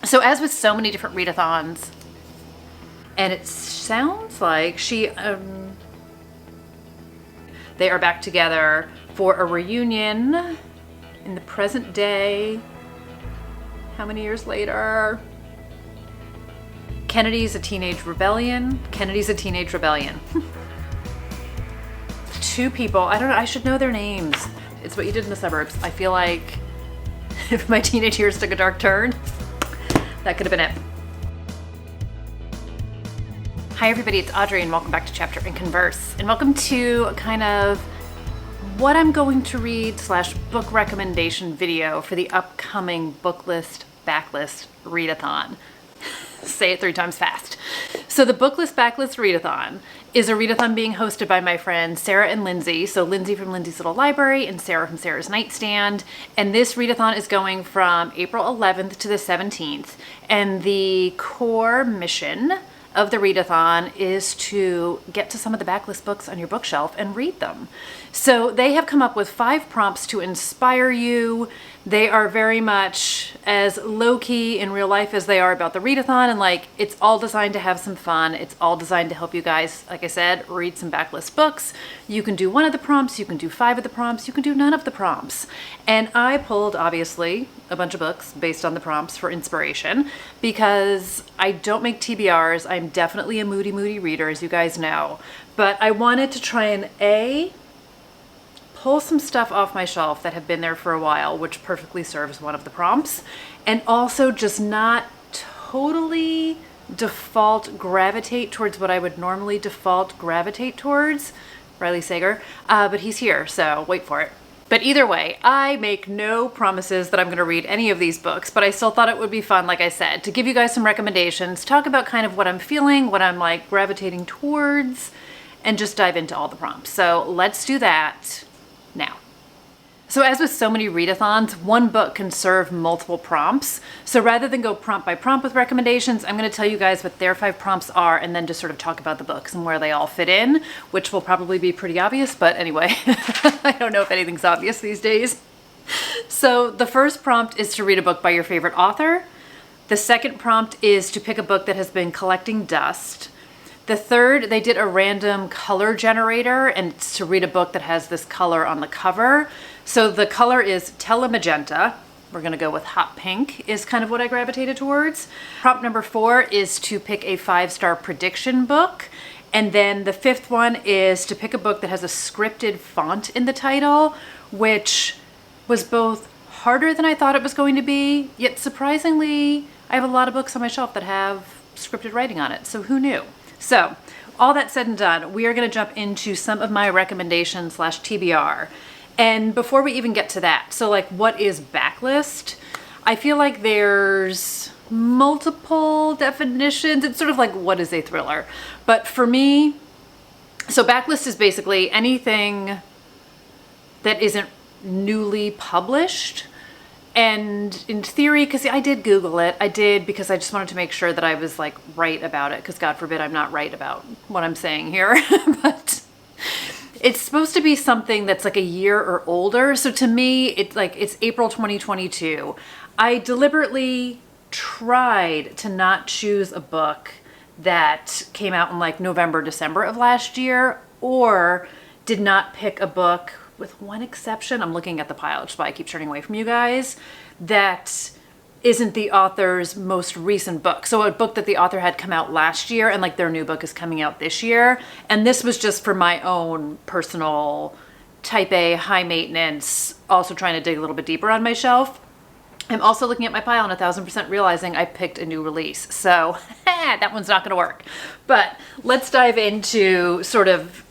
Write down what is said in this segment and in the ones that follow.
So as with so many different readathons, and it sounds like they are back together for a reunion in the present day. How many years later? Kennedy's a Teenage Rebellion. Kennedy's a Teenage Rebellion. Two people, I don't know, I should know their names. It's What You Did in the Suburbs. I feel like if my teenage years took a dark turn, that could have been it. Hi everybody, it's Audrey and welcome back to Chapter and Converse. And welcome to kind of what I'm going to read / book recommendation video for the upcoming Booklist Backlist Readathon. Say it 3 times fast. So the Booklist Backlist Readathon is a readathon being hosted by my friends Sarah and Lindsey. So Lindsey from Lindsey's Little Library and Sarah from Sarah's Nightstand. And this readathon is going from April 11th to the 17th. And the core mission of the readathon is to get to some of the backlist books on your bookshelf and read them. So they have come up with 5 prompts to inspire you. They are very much as low-key in real life as they are about the readathon, and like it's all designed to have some fun. It's all designed to help you guys, like I said, read some backlist books. You can do 1 of the prompts, you can do 5 of the prompts, you can do none of the prompts. And I pulled obviously a bunch of books based on the prompts for inspiration because I don't make TBRs. I'm definitely a moody reader, as you guys know, but I wanted to try and pull some stuff off my shelf that have been there for a while, which perfectly serves one of the prompts, and also just not totally default gravitate towards what I would normally default gravitate towards. Riley Sager, but he's here, so wait for it. But either way, I make no promises that I'm going to read any of these books, but I still thought it would be fun, like I said, to give you guys some recommendations, talk about kind of what I'm feeling, what I'm like gravitating towards, and just dive into all the prompts. So let's do that now. So as with so many readathons, one book can serve multiple prompts. So rather than go prompt by prompt with recommendations, I'm going to tell you guys what their 5 prompts are and then just sort of talk about the books and where they all fit in, which will probably be pretty obvious, but anyway, I don't know if anything's obvious these days. So the first prompt is to read a book by your favorite author. The second prompt is to pick a book that has been collecting dust. The third, they did a random color generator, and it's to read a book that has this color on the cover. So the color is telemagenta. We're gonna go with hot pink is kind of what I gravitated towards. Prompt number 4 is to pick a 5-star prediction book. And then the 5th one is to pick a book that has a scripted font in the title, which was both harder than I thought it was going to be, yet surprisingly, I have a lot of books on my shelf that have scripted writing on it, so who knew? So all that said and done, we are going to jump into some of my recommendations / TBR. And before we even get to that, so like what is backlist? I feel like there's multiple definitions. It's sort of like what is a thriller? But for me, so backlist is basically anything that isn't newly published. And in theory, because I did Google it, I did because I just wanted to make sure that I was like right about it, because God forbid I'm not right about what I'm saying here. But it's supposed to be something that's like a year or older. So to me, it's April 2022. I deliberately tried to not choose a book that came out in like November, December of last year, or did not pick a book, with one exception, I'm looking at the pile, which is why I keep turning away from you guys, that isn't the author's most recent book. So a book that the author had come out last year and like their new book is coming out this year. And this was just for my own personal type A, high maintenance, also trying to dig a little bit deeper on my shelf. I'm also looking at my pile and 1000% realizing I picked a new release. So that one's not gonna work. But let's dive into sort of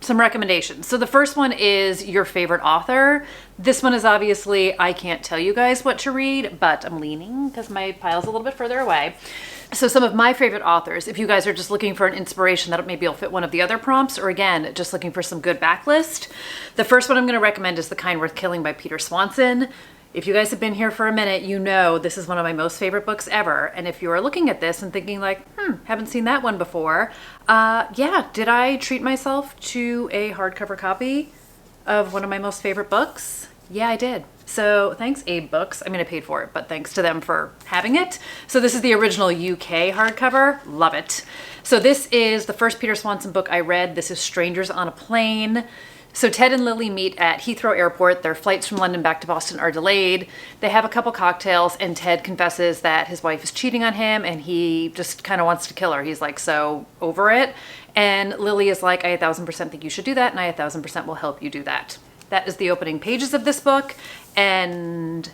some recommendations. So the first one is your favorite author. This one is obviously, I can't tell you guys what to read, but I'm leaning because my pile's a little bit further away. So some of my favorite authors, if you guys are just looking for an inspiration that maybe will fit one of the other prompts, or again, just looking for some good backlist, the first one I'm going to recommend is The Kind Worth Killing by Peter Swanson. If you guys have been here for a minute, you know this is one of my most favorite books ever. And if you are looking at this and thinking like, haven't seen that one before, yeah, did I treat myself to a hardcover copy of one of my most favorite books? Yeah, I did. So thanks Abe Books. I mean, I paid for it, but thanks to them for having it. So this is the original UK hardcover. Love it. So this is the first Peter Swanson book I read. This is Strangers on a Plane. So Ted and Lily meet at Heathrow Airport. Their flights from London back to Boston are delayed. They have a couple cocktails and Ted confesses that his wife is cheating on him and he just kind of wants to kill her. He's like so over it. And Lily is like, I 1000% think you should do that and I 1000% will help you do that. That is the opening pages of this book, and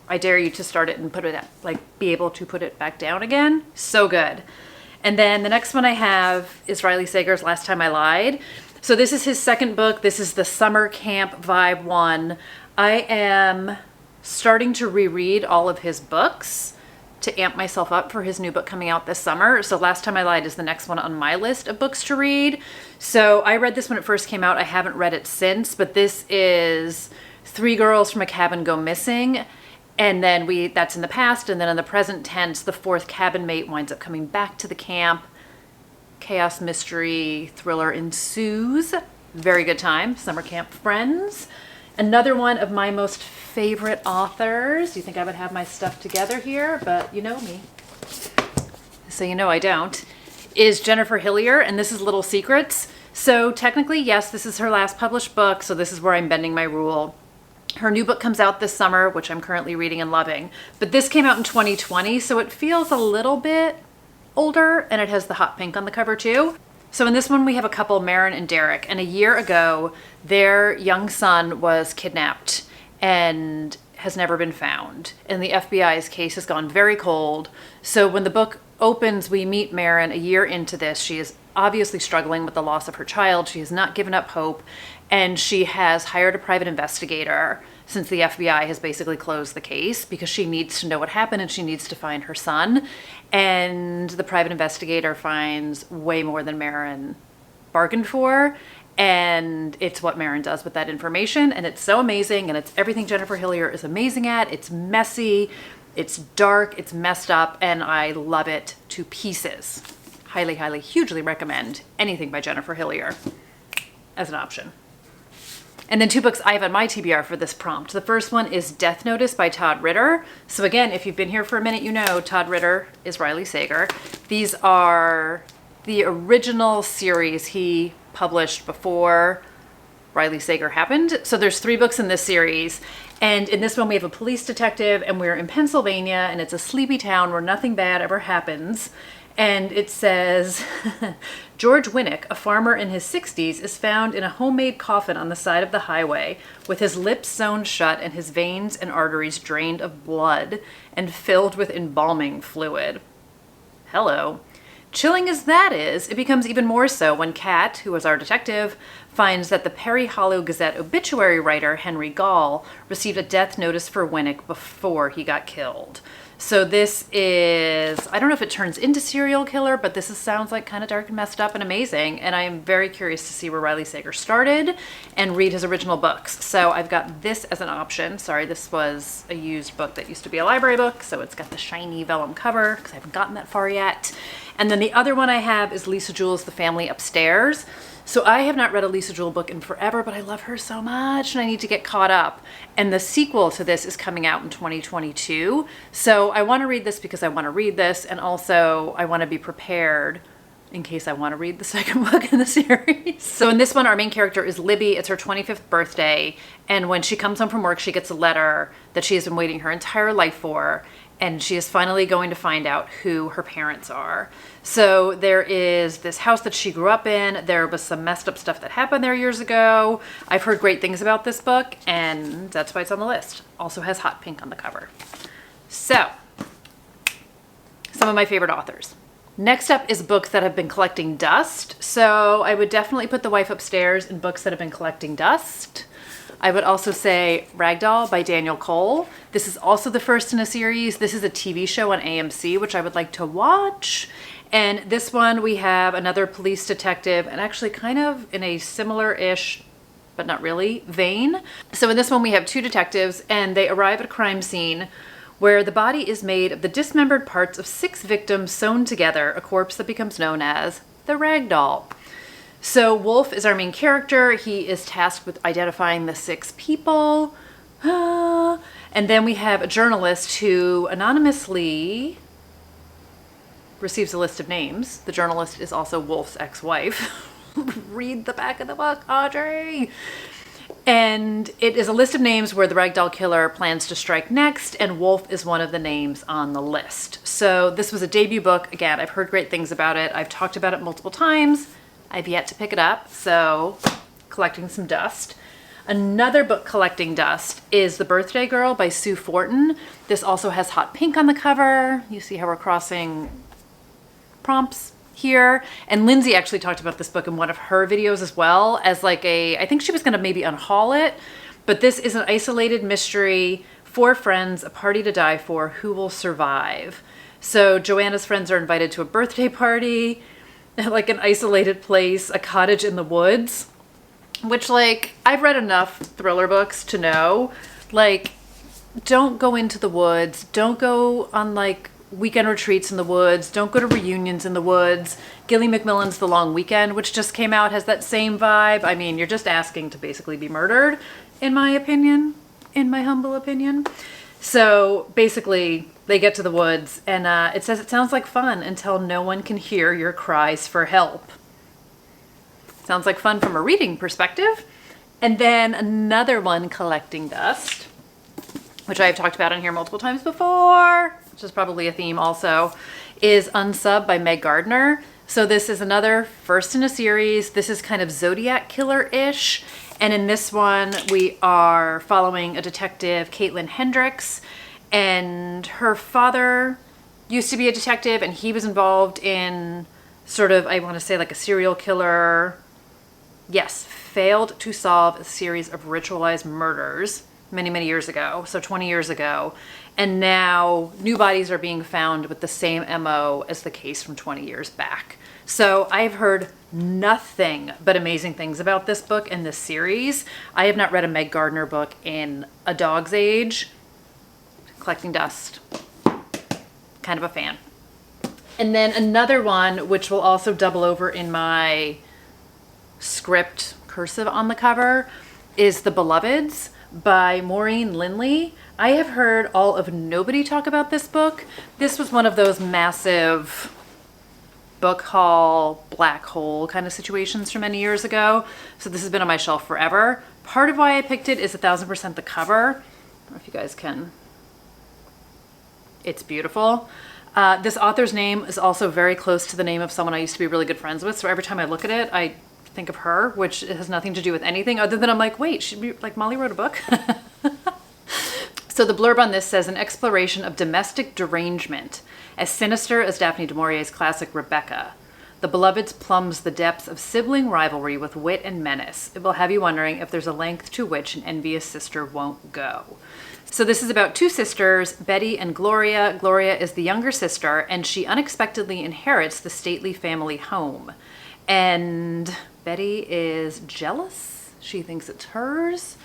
I dare you to start it and put it at, like, be able to put it back down again. So good. And then the next one I have is Riley Sager's Last Time I Lied. So this is his second book. This is the summer camp vibe one. I am starting to reread all of his books to amp myself up for his new book coming out this summer. So Last Time I Lied is the next one on my list of books to read. So I read this when it first came out. I haven't read it since, but this is 3 girls from a cabin go missing. And then that's in the past. And then in the present tense, the 4th cabin mate winds up coming back to the camp. Chaos, mystery, thriller ensues. Very good time. Summer camp friends. Another one of my most favorite authors. You think I would have my stuff together here, but you know me. So you know I don't. Is Jennifer Hillier, and this is Little Secrets. So technically, yes, this is her last published book, so this is where I'm bending my rule. Her new book comes out this summer, which I'm currently reading and loving. But this came out in 2020, so it feels a little bit older, and it has the hot pink on the cover too. So in this one, we have a couple, Marin and Derek, and a year ago, their young son was kidnapped and has never been found. And the FBI's case has gone very cold. So when the book opens, we meet Marin a year into this. She is obviously struggling with the loss of her child. She has not given up hope, and she has hired a private investigator since the FBI has basically closed the case because she needs to know what happened and she needs to find her son. And the private investigator finds way more than Marin bargained for. And it's what Marin does with that information. And it's so amazing. And it's everything Jennifer Hillier is amazing at. It's messy, it's dark, it's messed up, and I love it to pieces. Highly, highly, hugely recommend anything by Jennifer Hillier as an option. And then 2 books I have on my TBR for this prompt. The first one is Death Notice by Todd Ritter. So again, if you've been here for a minute, you know Todd Ritter is Riley Sager. These are the original series he published before Riley Sager happened. So there's 3 books in this series. And in this one, we have a police detective, and we're in Pennsylvania, and it's a sleepy town where nothing bad ever happens. And it says, George Winnick, a farmer in his 60s, is found in a homemade coffin on the side of the highway with his lips sewn shut and his veins and arteries drained of blood and filled with embalming fluid. Hello. Chilling as that is, it becomes even more so when Kat, who was our detective, finds that the Perry Hollow Gazette obituary writer Henry Gall received a death notice for Winnick before he got killed. So this is, I don't know if it turns into serial killer, but this sounds like kind of dark and messed up and amazing. And I am very curious to see where Riley Sager started and read his original books. So I've got this as an option. Sorry, this was a used book that used to be a library book. So it's got the shiny vellum cover because I haven't gotten that far yet. And then the other one I have is Lisa Jewell's The Family Upstairs. So I have not read a Lisa Jewell book in forever, but I love her so much and I need to get caught up. And the sequel to this is coming out in 2022. So I want to read this because I want to read this, and also I want to be prepared in case I want to read the second book in the series. So in this one, our main character is Libby. It's her 25th birthday. And when she comes home from work, she gets a letter that she has been waiting her entire life for. And she is finally going to find out who her parents are. So there is this house that she grew up in. There was some messed up stuff that happened there years ago. I've heard great things about this book, and that's why it's on the list. Also has hot pink on the cover. So, some of my favorite authors. Next up is books that have been collecting dust. So I would definitely put The Wife Upstairs in books that have been collecting dust. I would also say Ragdoll by Daniel Cole. This is also the first in a series. This is a TV show on AMC, which I would like to watch. And this one, we have another police detective, and actually kind of in a similar-ish, but not really, vein. So in this one, we have 2 detectives, and they arrive at a crime scene where the body is made of the dismembered parts of 6 victims sewn together, a corpse that becomes known as the Ragdoll. So Wolf is our main character. He is tasked with identifying the 6 people And then we have a journalist who anonymously receives a list of names. The journalist is also Wolf's ex-wife. Read the back of the book, Audrey. And it is a list of names where the ragdoll killer plans to strike next, and Wolf is one of the names on the list. So this was a debut book. Again, I've heard great things about it. I've talked about it multiple times. I've yet to pick it up, so collecting some dust. Another book collecting dust is The Birthday Girl by Sue Fortin. This also has hot pink on the cover. You see how we're crossing prompts here. And Lindsey actually talked about this book in one of her videos as well as like I think she was gonna maybe unhaul it, but this is an isolated mystery, 4 friends, a party to die for, who will survive? So Joanna's friends are invited to a birthday party, like an isolated place, a cottage in the woods, which like, I've read enough thriller books to know, like, don't go into the woods, don't go on like weekend retreats in the woods, don't go to reunions in the woods. Gilly McMillan's The Long Weekend, which just came out, has that same vibe. I mean, you're just asking to basically be murdered, in my opinion, in my humble opinion. So basically they get to the woods and it says it sounds like fun until no one can hear your cries for help. Sounds like fun from a reading perspective. And then another one collecting dust, which I've talked about on here multiple times before, which is probably a theme also, is Unsub by Meg Gardner. So this is another first in a series. This is kind of Zodiac Killer-ish. And in this one, we are following a detective, Caitlin Hendricks, and her father used to be a detective and he was involved in sort of, I want to say like a serial killer. Yes, failed to solve a series of ritualized murders many, many years ago, so 20 years ago. And now new bodies are being found with the same MO as the case from 20 years back. So I've heard nothing but amazing things about this book and this series. I have not read a Meg Gardner book in a dog's age. Collecting dust, kind of a fan. And then another one, which will also double over in my script cursive on the cover, is The Beloveds by Maureen Lindley. I have heard all of nobody talk about this book. This was one of those massive book haul, black hole kind of situations from many years ago. So this has been on my shelf forever. Part of why I picked it is 1000% the cover. I don't know if you guys can. It's beautiful. This author's name is also very close to the name of someone I used to be really good friends with. So every time I look at it, I think of her, which has nothing to do with anything other than I'm like, wait, should be like Molly wrote a book. So the blurb on this says, an exploration of domestic derangement, as sinister as Daphne du Maurier's classic Rebecca. The Beloveds plumbs the depths of sibling rivalry with wit and menace. It will have you wondering if there's a length to which an envious sister won't go. So this is about 2 sisters, Betty and Gloria. Gloria is the younger sister, and she unexpectedly inherits the stately family home. And Betty is jealous. She thinks it's hers.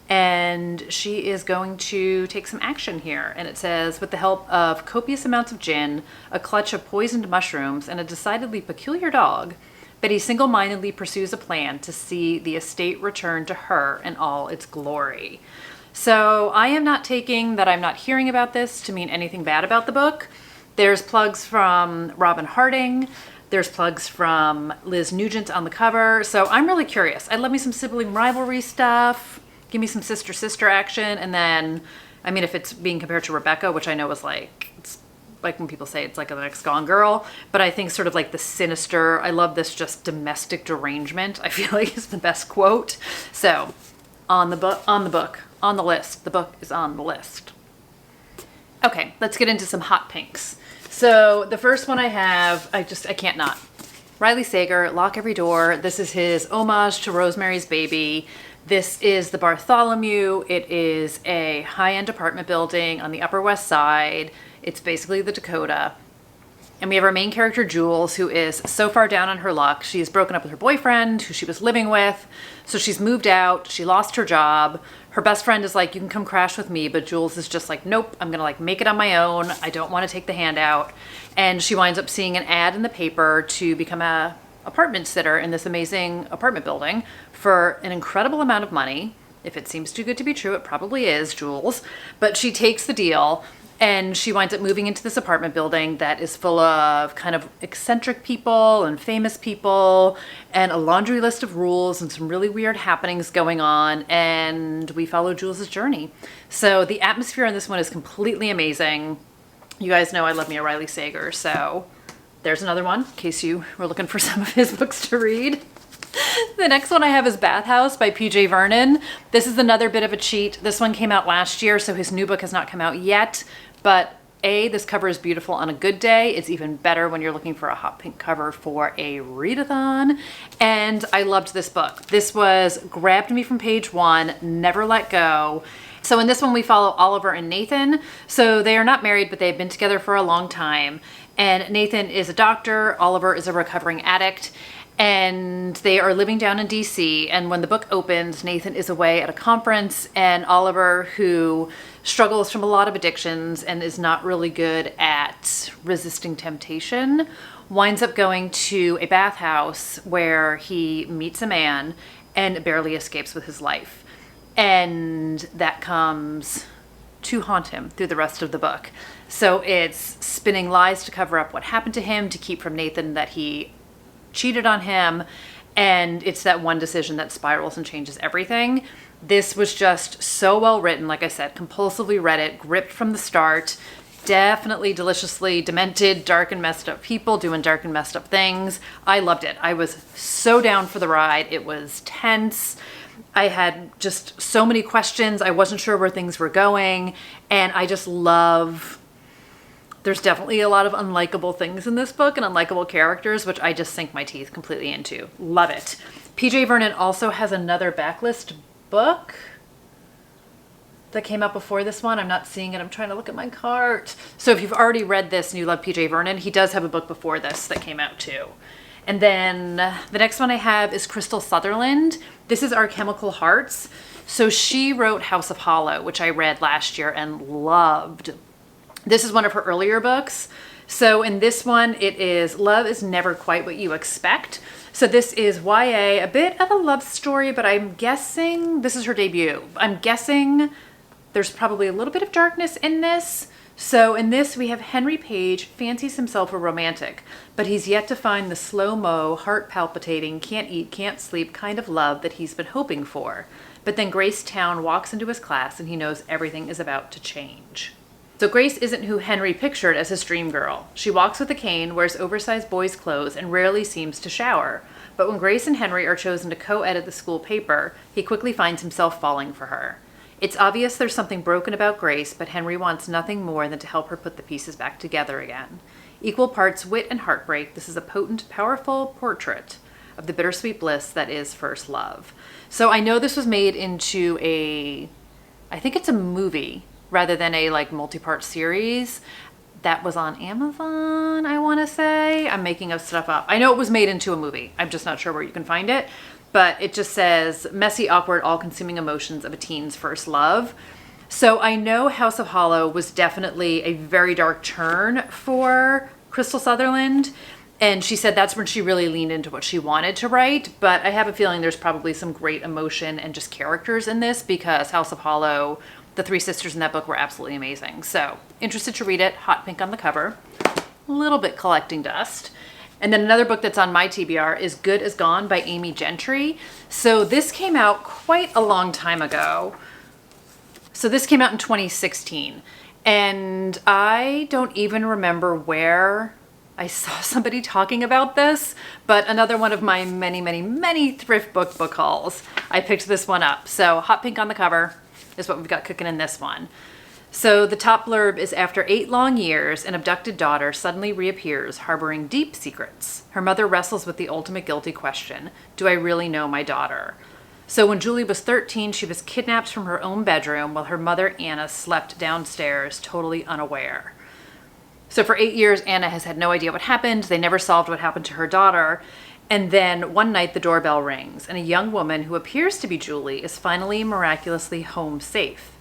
And she is going to take some action here. And it says, with the help of copious amounts of gin, a clutch of poisoned mushrooms, and a decidedly peculiar dog, Betty single-mindedly pursues a plan to see the estate return to her in all its glory. So I am not taking that I'm not hearing about this to mean anything bad about the book. There's plugs from Robin Harding. There's plugs from Liz Nugent on the cover. So I'm really curious. I love me some sibling rivalry stuff. Give me some sister-sister action. And then, I mean, if it's being compared to Rebecca, which I know is like, it's like when people say it's like the next Gone Girl, but I think sort of like the sinister, I love this just domestic derangement, I feel like is the best quote. So on the book, on the list, the book is on the list. Okay, let's get into some hot pinks. So the first one I have, I can't not. Riley Sager, Lock Every Door. This is his homage to Rosemary's Baby. This is the Bartholomew. It is a high-end apartment building on the Upper West Side. It's basically the Dakota. And we have our main character, Jules, who is so far down on her luck. She's broken up with her boyfriend, who she was living with. So she's moved out. She lost her job. Her best friend is like, you can come crash with me. But Jules is just like, nope, I'm going to like make it on my own. I don't want to take the handout. And she winds up seeing an ad in the paper to become a apartment sitter in this amazing apartment building for an incredible amount of money. If it seems too good to be true, it probably is, Jules. But she takes the deal, and she winds up moving into this apartment building that is full of kind of eccentric people and famous people and a laundry list of rules and some really weird happenings going on. And we follow Jules's journey. So the atmosphere in this one is completely amazing. You guys know I love me a Riley Sager, so there's another one in case you were looking for some of his books to read. The next one I have is Bathhouse by PJ Vernon. This is another bit of a cheat. This one came out last year, so his new book has not come out yet. But this cover is beautiful on a good day. It's even better when you're looking for a hot pink cover for a readathon. And I loved this book. This was grabbed me from page one, never let go. So in this one, we follow Oliver and Nathan. So they are not married, but they've been together for a long time. And Nathan is a doctor. Oliver is a recovering addict. And they are living down in DC. And when the book opens, Nathan is away at a conference, and Oliver, who struggles from a lot of addictions and is not really good at resisting temptation, winds up going to a bathhouse where he meets a man and barely escapes with his life. And that comes to haunt him through the rest of the book. So it's spinning lies to cover up what happened to him, to keep from Nathan that he cheated on him, and it's that one decision that spirals and changes everything. This was just so well written. Like I said, compulsively read it, gripped from the start. Definitely deliciously demented, dark and messed up people doing dark and messed up things. I loved it. I was so down for the ride. It was tense. I had just so many questions. I wasn't sure where things were going, and I just love... There's definitely a lot of unlikable things in this book and unlikable characters, which I just sink my teeth completely into. Love it. PJ Vernon also has another backlist book that came out before this one. I'm not seeing it. I'm trying to look at my cart. So if you've already read this and you love PJ Vernon, he does have a book before this that came out too. And then the next one I have is Crystal Sutherland. This is Our Chemical Hearts. So she wrote House of Hollow, which I read last year and loved. This is one of her earlier books. So in this one, it is Love is Never Quite What You Expect. So this is YA, a bit of a love story, but I'm guessing this is her debut. I'm guessing there's probably a little bit of darkness in this. So in this, we have Henry Page fancies himself a romantic, but he's yet to find the slow-mo, heart-palpitating, can't eat, can't sleep kind of love that he's been hoping for. But then Grace Town walks into his class and he knows everything is about to change. So Grace isn't who Henry pictured as his dream girl. She walks with a cane, wears oversized boys' clothes, and rarely seems to shower. But when Grace and Henry are chosen to co-edit the school paper, he quickly finds himself falling for her. It's obvious there's something broken about Grace, but Henry wants nothing more than to help her put the pieces back together again. Equal parts wit and heartbreak, this is a potent, powerful portrait of the bittersweet bliss that is first love. So I know this was made into I think it's a movie, rather than a multi-part series that was on Amazon, I want to say. I'm making up stuff up. I know it was made into a movie. I'm just not sure where you can find it, but it just says messy, awkward, all-consuming emotions of a teen's first love. So I know House of Hollow was definitely a very dark turn for Crystal Sutherland, and she said that's when she really leaned into what she wanted to write, but I have a feeling there's probably some great emotion and just characters in this, because House of Hollow, the three sisters in that book were absolutely amazing. So interested to read it. Hot pink on the cover. A little bit collecting dust. And then another book that's on my TBR is Good As Gone by Amy Gentry. So this came out quite a long time ago. So this came out in 2016. And I don't even remember where I saw somebody talking about this, but another one of my many, many, many thrift book hauls. I picked this one up. So hot pink on the cover is what we've got cooking in this one. So the top blurb is, after 8 long years, an abducted daughter suddenly reappears, harboring deep secrets. Her mother wrestles with the ultimate guilty question: do I really know my daughter? So when Julie was 13, she was kidnapped from her own bedroom while her mother, Anna, slept downstairs, totally unaware. So for 8 years, Anna has had no idea what happened. They never solved what happened to her daughter. And then one night the doorbell rings, and a young woman who appears to be Julie is finally miraculously home safe.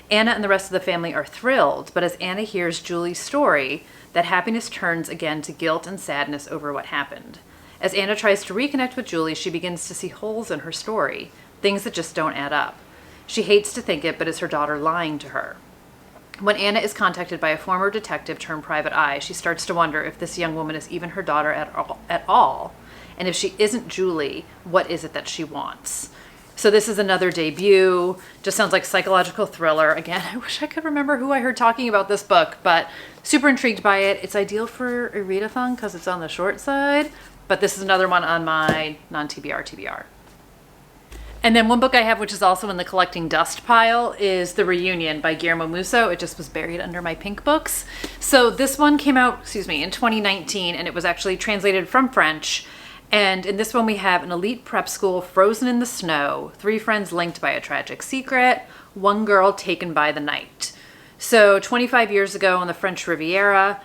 Anna and the rest of the family are thrilled, but as Anna hears Julie's story, that happiness turns again to guilt and sadness over what happened. As Anna tries to reconnect with Julie, she begins to see holes in her story, things that just don't add up. She hates to think it, but it's her daughter lying to her. When Anna is contacted by a former detective turned private eye, she starts to wonder if this young woman is even her daughter at all. And if she isn't Julie, what is it that she wants? So this is another debut. Just sounds like psychological thriller. Again, I wish I could remember who I heard talking about this book, but super intrigued by it. It's ideal for a readathon because it's on the short side, but this is another one on my non-TBR TBR. And then one book I have, which is also in the collecting dust pile, is The Reunion by Guillermo Musso. It just was buried under my pink books. So this one came out, in 2019, and it was actually translated from French. And in this one we have an elite prep school frozen in the snow, 3 friends linked by a tragic secret, 1 girl taken by the night. So 25 years ago on the French Riviera,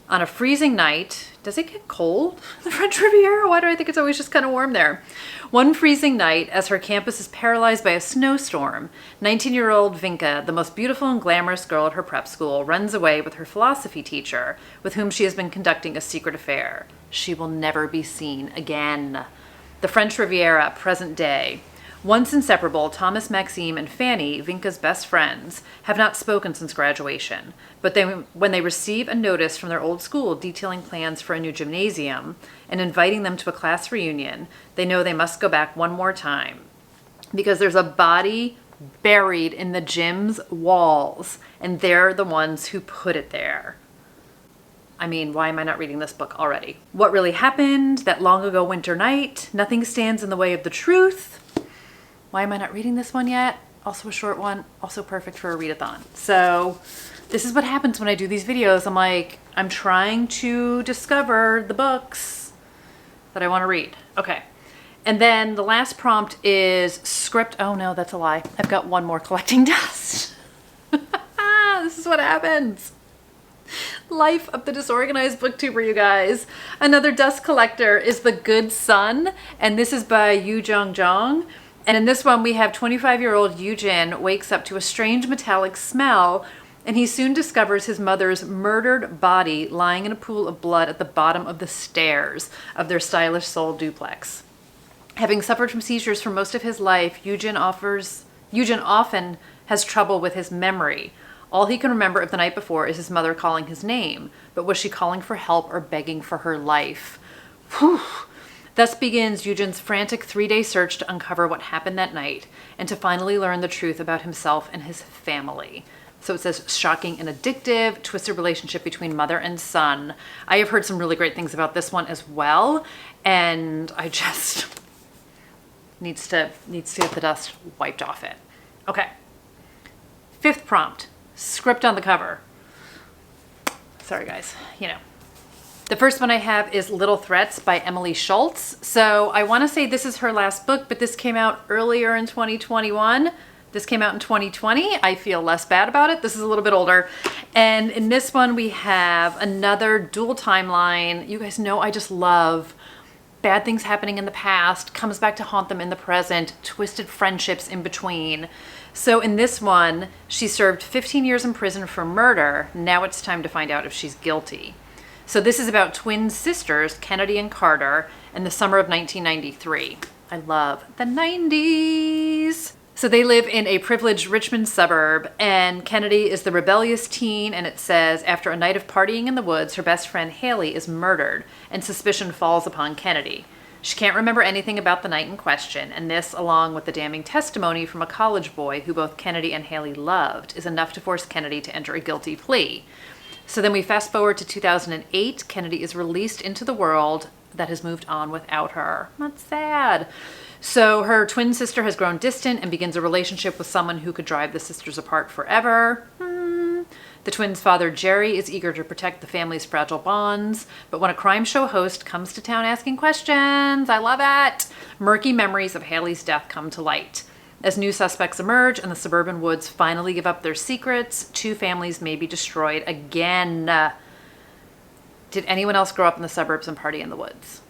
on a freezing night, does it get cold? The French Riviera? Why do I think it's always just kind of warm there? One freezing night, as her campus is paralyzed by a snowstorm, 19-year-old Vinka, the most beautiful and glamorous girl at her prep school, runs away with her philosophy teacher, with whom she has been conducting a secret affair. She will never be seen again. The French Riviera, present day. Once inseparable, Thomas, Maxime, and Fanny, Vinka's best friends, have not spoken since graduation. But when they receive a notice from their old school detailing plans for a new gymnasium and inviting them to a class reunion, they know they must go back one more time. Because there's a body buried in the gym's walls, and they're the ones who put it there. I mean, why am I not reading this book already? What really happened that long ago winter night? Nothing stands in the way of the truth. Why am I not reading this one yet? Also a short one, also perfect for a readathon. So this is what happens when I do these videos. I'm trying to discover the books that I want to read. Okay. And then the last prompt is script. Oh no, that's a lie. I've got one more collecting dust. This is what happens. Life of the disorganized booktuber, you guys. Another dust collector is The Good Son, and this is by Yu Jong. And in this one, we have 25-year-old Yujin wakes up to a strange metallic smell, and he soon discovers his mother's murdered body lying in a pool of blood at the bottom of the stairs of their stylish Seoul duplex. Having suffered from seizures for most of his life, Yujin often has trouble with his memory. All he can remember of the night before is his mother calling his name, but was she calling for help or begging for her life? Whew. Thus begins Yujin's frantic 3-day search to uncover what happened that night and to finally learn the truth about himself and his family. So it says shocking and addictive, twisted relationship between mother and son. I have heard some really great things about this one as well, and I just needs to get the dust wiped off it. Okay. 5th prompt, script on the cover. Sorry guys, The first one I have is Little Threats by Emily Schultz. So I want to say this is her last book, but this came out earlier in 2021. This came out in 2020. I feel less bad about it. This is a little bit older. And in this one, we have another dual timeline. You guys know I just love bad things happening in the past, comes back to haunt them in the present, twisted friendships in between. So in this one, she served 15 years in prison for murder. Now it's time to find out if she's guilty. So this is about twin sisters, Kennedy and Carter, in the summer of 1993. I love the 90s. So they live in a privileged Richmond suburb, and Kennedy is the rebellious teen, and it says, after a night of partying in the woods, her best friend Haley is murdered, and suspicion falls upon Kennedy. She can't remember anything about the night in question, and this, along with the damning testimony from a college boy who both Kennedy and Haley loved, is enough to force Kennedy to enter a guilty plea. So then we fast forward to 2008. Kennedy is released into the world that has moved on without her. That's sad. So her twin sister has grown distant and begins a relationship with someone who could drive the sisters apart forever. The twins' father, Jerry, is eager to protect the family's fragile bonds, but when a crime show host comes to town asking questions, I love it, murky memories of Haley's death come to light. As new suspects emerge and the suburban woods finally give up their secrets, 2 families may be destroyed again. Did anyone else grow up in the suburbs and party in the woods?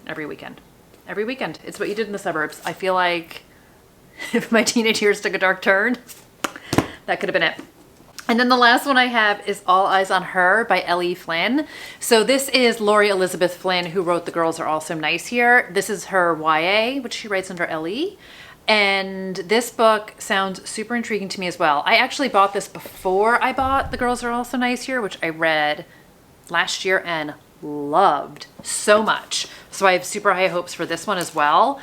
Every weekend. Every weekend. It's what you did in the suburbs. I feel like if my teenage years took a dark turn, that could have been it. And then the last one I have is All Eyes on Her by L.E. Flynn. So this is Lori Elizabeth Flynn, who wrote The Girls Are All So Nice Here. This is her YA, which she writes under L.E. And this book sounds super intriguing to me as well. I actually bought this before I bought The Girls Are Also Nice Here, which I read last year and loved so much. So I have super high hopes for this one as well.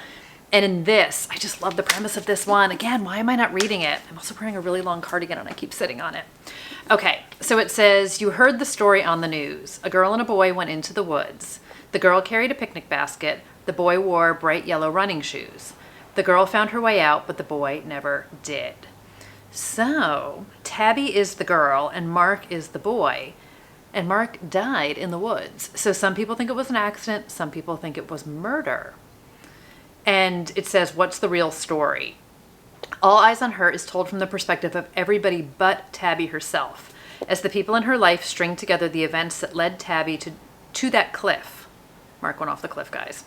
And in this, I just love the premise of this one. Again, why am I not reading it? I'm also wearing a really long cardigan and I keep sitting on it. Okay, so it says, you heard the story on the news. A girl and a boy went into the woods. The girl carried a picnic basket. The boy wore bright yellow running shoes. The girl found her way out, but the boy never did. So Tabby is the girl and Mark is the boy. And Mark died in the woods. So some people think it was an accident. Some people think it was murder. And it says, what's the real story? All Eyes on Her is told from the perspective of everybody but Tabby herself, as the people in her life string together the events that led Tabby to that cliff. Mark went off the cliff, guys.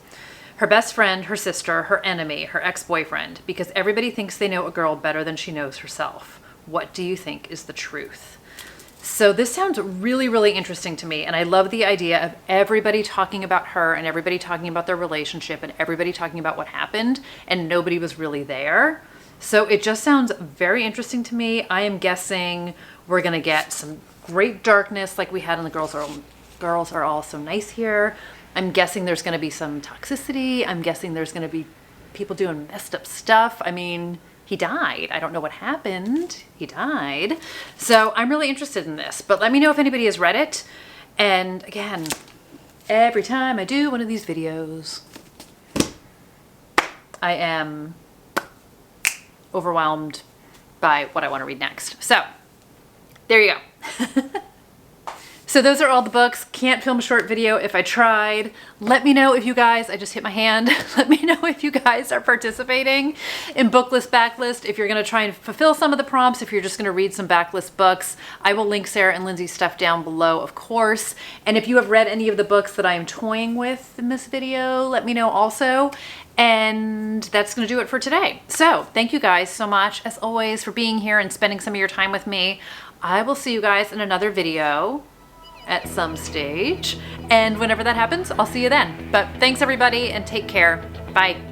Her best friend, her sister, her enemy, her ex-boyfriend, because everybody thinks they know a girl better than she knows herself. What do you think is the truth? So this sounds really, really interesting to me. And I love the idea of everybody talking about her and everybody talking about their relationship and everybody talking about what happened and nobody was really there. So it just sounds very interesting to me. I am guessing we're going to get some great darkness like we had in The Girls Are Also Nice Here. I'm guessing there's going to be some toxicity. I'm guessing there's going to be people doing messed up stuff. I mean, he died. I don't know what happened. He died. So I'm really interested in this, but let me know if anybody has read it. And again, every time I do one of these videos, I am overwhelmed by what I want to read next. So there you go. So those are all the books. Can't film a short video if I tried. Let me know if you guys, I just hit my hand. Let me know if you guys are participating in Booklist Backlist. If you're gonna try and fulfill some of the prompts, if you're just gonna read some backlist books, I will link Sarah and Lindsey's stuff down below, of course. And if you have read any of the books that I am toying with in this video, let me know also. And that's gonna do it for today. So thank you guys so much, as always, for being here and spending some of your time with me. I will see you guys in another video at some stage, and whenever that happens, I'll see you then. But thanks everybody and take care. Bye.